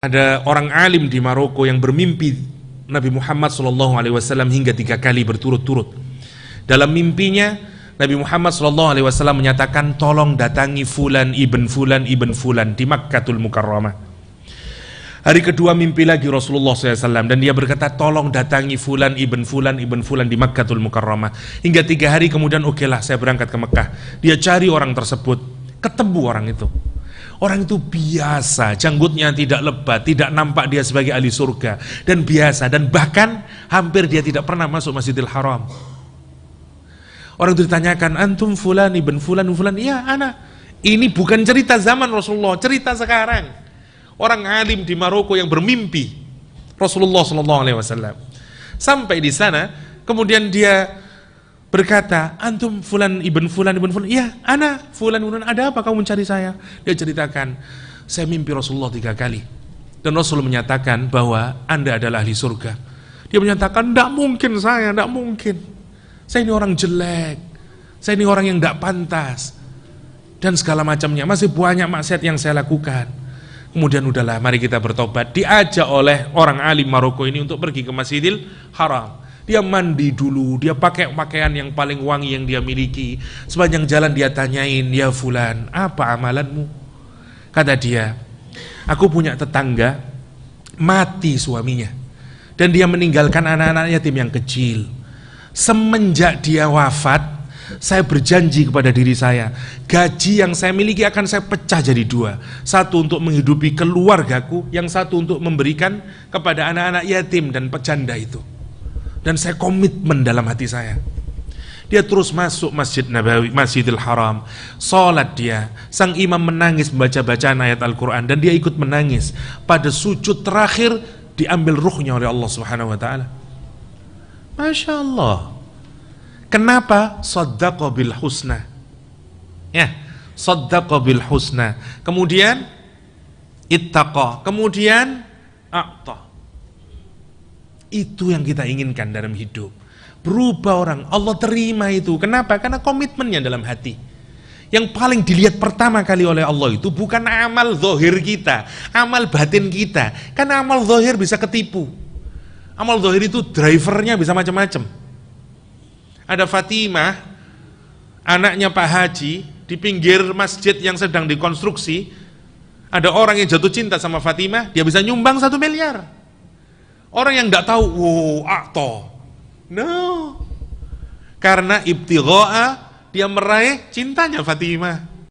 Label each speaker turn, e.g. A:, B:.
A: Ada orang alim di Maroko yang bermimpi Nabi Muhammad SAW hingga 3 kali berturut-turut. Dalam mimpinya Nabi Muhammad SAW menyatakan, tolong datangi Fulan ibn Fulan ibn Fulan di Makkatul Mukarramah. Hari kedua mimpi lagi Rasulullah SAW dan dia berkata, tolong datangi Fulan ibn Fulan ibn Fulan di Makkatul Mukarramah. Hingga 3 hari kemudian, okelah saya berangkat ke Mekah. Dia cari orang tersebut, ketemu orang itu. Orang itu biasa, janggutnya tidak lebat, tidak nampak dia sebagai ahli surga, dan biasa, dan bahkan hampir dia tidak pernah masuk Masjidil Haram. Orang itu ditanyakan, antum Fulan ibn Fulan ibn Fulan? Iya, ana. Ini bukan cerita zaman Rasulullah, cerita sekarang. Orang alim di Maroko yang bermimpi Rasulullah SAW. Sampai di sana, kemudian dia berkata, antum Fulan ibn Fulan ibn Fulan? Iya, ana Fulan ibn Fulan. Ada apa kamu mencari saya? Dia ceritakan, saya mimpi Rasulullah 3 kali dan Rasul menyatakan bahwa anda adalah ahli surga. Dia menyatakan, tidak mungkin saya, tidak mungkin. Saya ini orang jelek, saya ini orang yang tidak pantas, dan segala macamnya. Masih banyak maksiat yang saya lakukan. Kemudian udahlah, mari kita bertobat. Diajak oleh orang alim Maroko ini untuk pergi ke Masjidil Haram. Dia mandi dulu, dia pakai pakaian yang paling wangi yang dia miliki. Sepanjang jalan dia tanyain, ya Fulan, apa amalanmu? Kata dia, aku punya tetangga, mati suaminya, dan dia meninggalkan anak-anak yatim yang kecil. Semenjak dia wafat, saya berjanji kepada diri saya, gaji yang saya miliki akan saya pecah jadi 2. Satu untuk menghidupi keluargaku, yang satu untuk memberikan kepada anak-anak yatim dan pejanda itu. Dan saya komitmen dalam hati saya. Dia terus masuk Masjid Nabawi, Masjidil Haram, sholat dia. Sang imam menangis membaca bacaan ayat Al-Quran, dan dia ikut menangis. Pada sujud terakhir diambil ruhnya oleh Allah Subhanahu Wa Taala. Masya Allah. Kenapa? Saddaqa bil husna. Ya, saddaqa bil husna. Kemudian ittaqa. Kemudian a'ta. Itu yang kita inginkan dalam hidup. Berubah orang, Allah terima itu. Kenapa? Karena komitmennya dalam hati. Yang paling dilihat pertama kali oleh Allah itu bukan amal zahir kita, amal batin kita. Karena amal zahir bisa ketipu. Amal zahir itu drivernya bisa macam-macam. Ada Fatimah, anaknya Pak Haji, di pinggir masjid yang sedang dikonstruksi. Ada orang yang jatuh cinta sama Fatimah, dia bisa nyumbang 1 miliar. Orang yang tidak tahu, wow, akto. No. Karena ibtigha'a, dia meraih cintanya Fatimah.